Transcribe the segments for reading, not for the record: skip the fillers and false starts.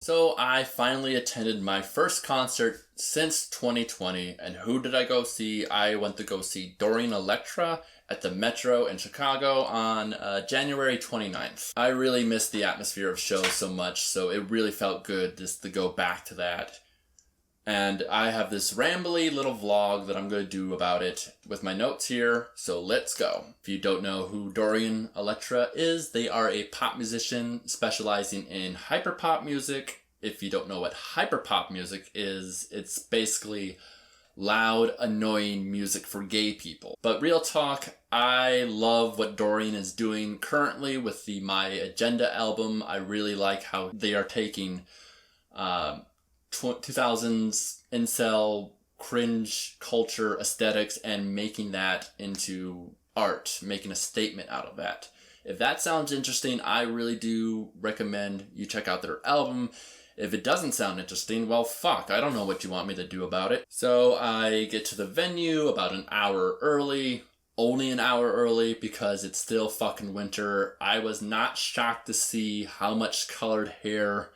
So I finally attended my first concert since 2020, and who did I go see? I went to go see Dorian Electra at the Metro in Chicago on January 29th. I really missed the atmosphere of shows so much, so it really felt good just to go back to that. And I have this rambly little vlog that I'm going to do about it with my notes here, so let's go. If you don't know who Dorian Electra is, they are a pop musician specializing in hyperpop music. If you don't know what hyperpop music is, it's basically loud, annoying music for gay people. But real talk, I love what Dorian is doing currently with the My Agenda album. I really like how they are taking 2000s incel cringe culture aesthetics and making that into art, making a statement out of that. If that sounds interesting, I really do recommend you check out their album. If it doesn't sound interesting, well, fuck, I don't know what you want me to do about it. So I get to the venue about an hour early, only an hour early because it's still fucking winter. I was not shocked to see how much colored hair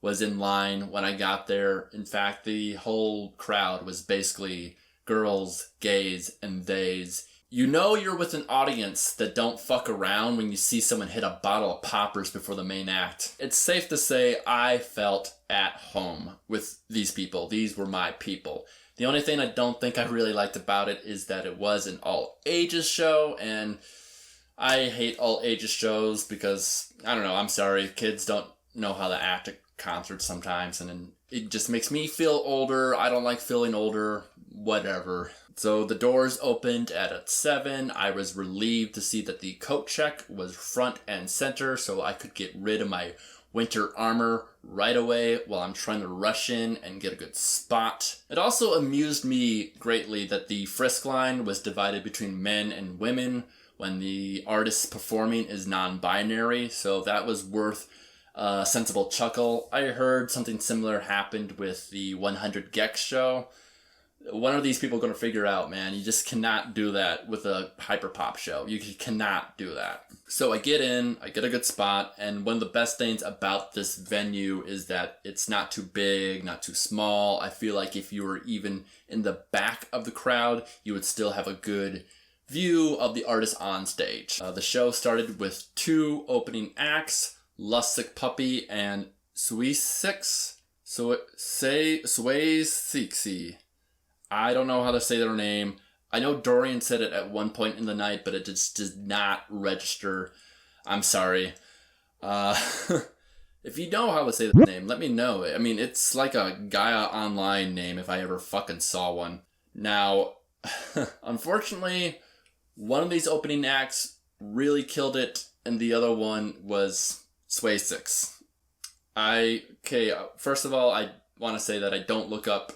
was in line when I got there. In fact, the whole crowd was basically girls, gays, and theys. You know you're with an audience that don't fuck around when you see someone hit a bottle of poppers before the main act. It's safe to say I felt at home with these people. These were my people. The only thing I don't think I really liked about it is that it was an all-ages show, and I hate all-ages shows because, I don't know, I'm sorry, kids don't know how to act at concerts sometimes, and it just makes me feel older. I don't like feeling older, whatever. So the doors opened at 7. I was relieved to see that the coat check was front and center so I could get rid of my winter armor right away while I'm trying to rush in and get a good spot. It also amused me greatly that the frisk line was divided between men and women when the artist performing is non-binary, so that was worth a sensible chuckle. I heard something similar happened with the 100 Gex show. One of these people are going to figure out, man, you just cannot do that with a hyperpop show. You cannot do that. So I get in, I get a good spot, and one of the best things about this venue is that it's not too big, not too small. I feel like if you were even in the back of the crowd, you would still have a good view of the artist on stage. The show started with 2 opening acts, Lustig Puppy and Siouxxie. Siouxxie. I don't know how to say their name. I know Dorian said it at one point in the night, but it just did not register. I'm sorry. If you know how to say the name, let me know. I mean, it's like a Gaia Online name if I ever fucking saw one. Now, unfortunately, one of these opening acts really killed it, and the other one was Siouxxie. First of all, I want to say that I don't look up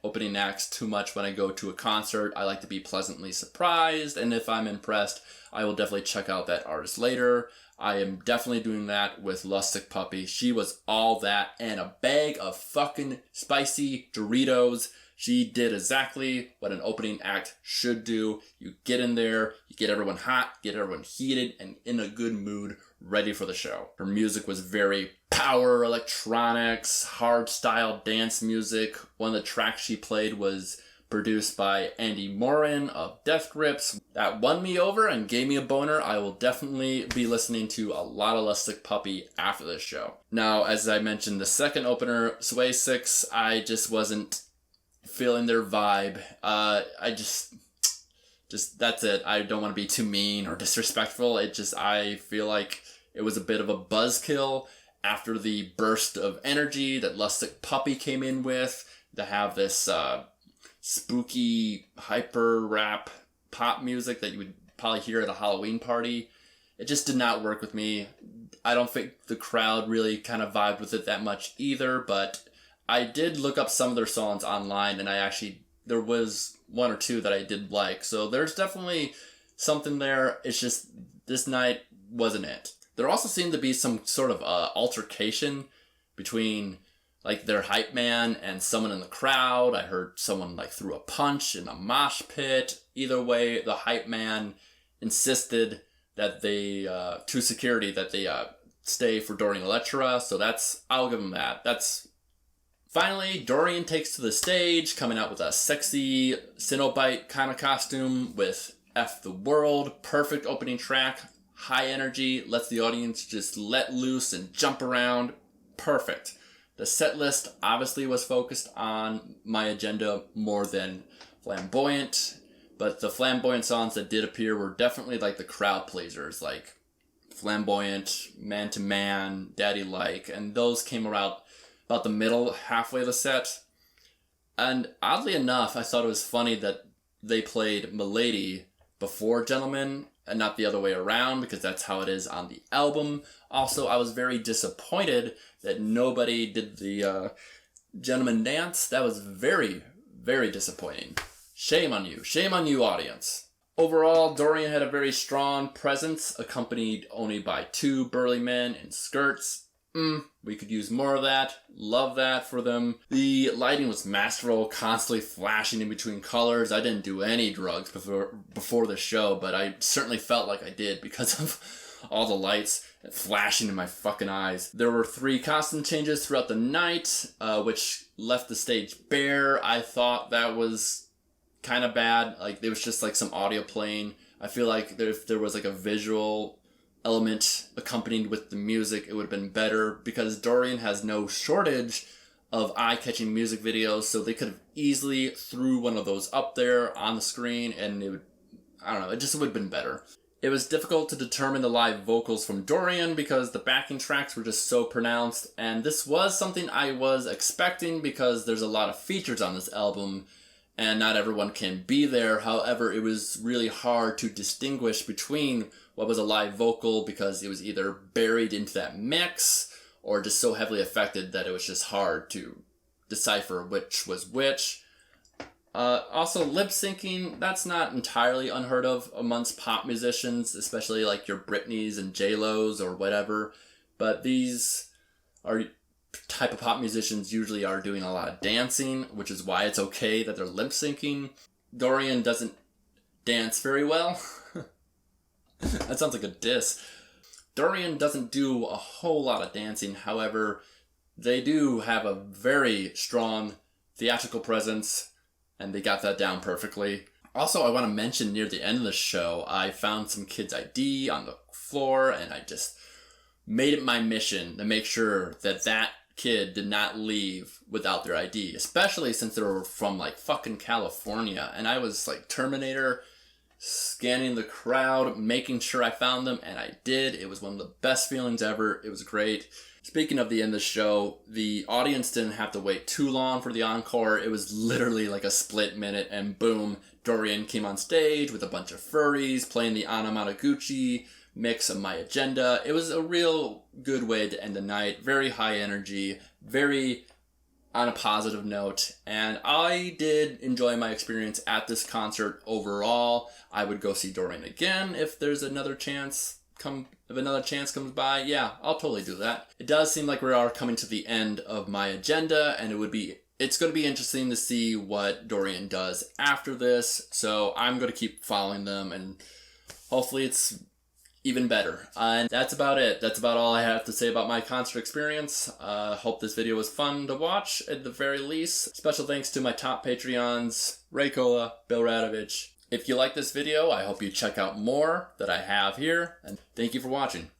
opening acts too much when I go to a concert. I like to be pleasantly surprised, and if I'm impressed, I will definitely check out that artist later. I am definitely doing that with Lustig Puppy. She was all that and a bag of fucking spicy Doritos. She did exactly what an opening act should do. You get in there, you get everyone hot, get everyone heated, and in a good mood, ready for the show. Her music was very power electronics, hard-style dance music. One of the tracks she played was produced by Andy Morin of Death Grips. That won me over and gave me a boner. I will definitely be listening to a lot of Lustig Puppy after this show. Now, as I mentioned, the second opener, Siouxxie, I just wasn't feeling their vibe. I just that's it. I don't want to be too mean or disrespectful. I feel like it was a bit of a buzzkill after the burst of energy that Lustig Puppy came in with, to have this spooky hyper rap pop music that you would probably hear at a Halloween party. It just did not work with me. I don't think the crowd really kind of vibed with it that much either, but I did look up some of their songs online, and there was 1 or 2 that I did like. So there's definitely something there. It's just this night wasn't it. There also seemed to be some sort of altercation between like their hype man and someone in the crowd. I heard someone like threw a punch in a mosh pit. Either way, the hype man insisted that they, to security, that they stay for Dorian Electra, so I'll give him that. Finally, Dorian takes to the stage, coming out with a sexy Cenobite kind of costume with F the World, perfect opening track, high energy, lets the audience just let loose and jump around, perfect. The set list obviously was focused on My Agenda more than Flamboyant, but the Flamboyant songs that did appear were definitely like the crowd pleasers, like Flamboyant, Man to Man, Daddy Like, and those came around about the middle, halfway of the set. And oddly enough, I thought it was funny that they played Milady before Gentlemen and not the other way around, because that's how it is on the album. Also, I was very disappointed that nobody did the Gentleman Dance. That was very, very disappointing. Shame on you, audience. Overall, Dorian had a very strong presence, accompanied only by 2 burly men in skirts. We could use more of that. Love that for them. The lighting was masterful, constantly flashing in between colors. I didn't do any drugs before the show, but I certainly felt like I did because of all the lights flashing in my fucking eyes. There were 3 costume changes throughout the night, which left the stage bare. I thought that was kind of bad. Like, there was just like some audio playing. I feel like if there was like a visual element accompanied with the music, it would have been better, because Dorian has no shortage of eye-catching music videos, so they could have easily threw one of those up there on the screen, and it would, I don't know, it just would have been better. It was difficult to determine the live vocals from Dorian because the backing tracks were just so pronounced, and this was something I was expecting because there's a lot of features on this album, and not everyone can be there. However, it was really hard to distinguish between what was a live vocal because it was either buried into that mix or just so heavily affected that it was just hard to decipher which was which. Also, lip syncing, that's not entirely unheard of amongst pop musicians, especially like your Britneys and J-Los or whatever. But these are type of pop musicians usually are doing a lot of dancing, which is why it's okay that they're lip syncing. Dorian doesn't dance very well. That sounds like a diss. Dorian doesn't do a whole lot of dancing. However, they do have a very strong theatrical presence, and they got that down perfectly. Also, I want to mention near the end of the show, I found some kid's ID on the floor, and I just made it my mission to make sure that that kid did not leave without their ID, especially since they were from like fucking California. And I was like Terminator, scanning the crowd, making sure I found them, and I did. It was one of the best feelings ever. It was great. Speaking of the end of the show, the audience didn't have to wait too long for the encore. It was literally like a split minute, and boom, Dorian came on stage with a bunch of furries playing the Anamanaguchi mix of My Agenda. It was a real good way to end the night. Very high energy, very on a positive note, and I did enjoy my experience at this concert overall. I would go see Dorian again if there's another chance comes by. Yeah, I'll totally do that. It does seem like we are coming to the end of My Agenda, and it's going to be interesting to see what Dorian does after this, so I'm going to keep following them, and hopefully it's even better. And that's about it. That's about all I have to say about my concert experience. Hope this video was fun to watch at the very least. Special thanks to my top Patreons, Ray Colla, Bill Radovich. If you like this video, I hope you check out more that I have here, and thank you for watching.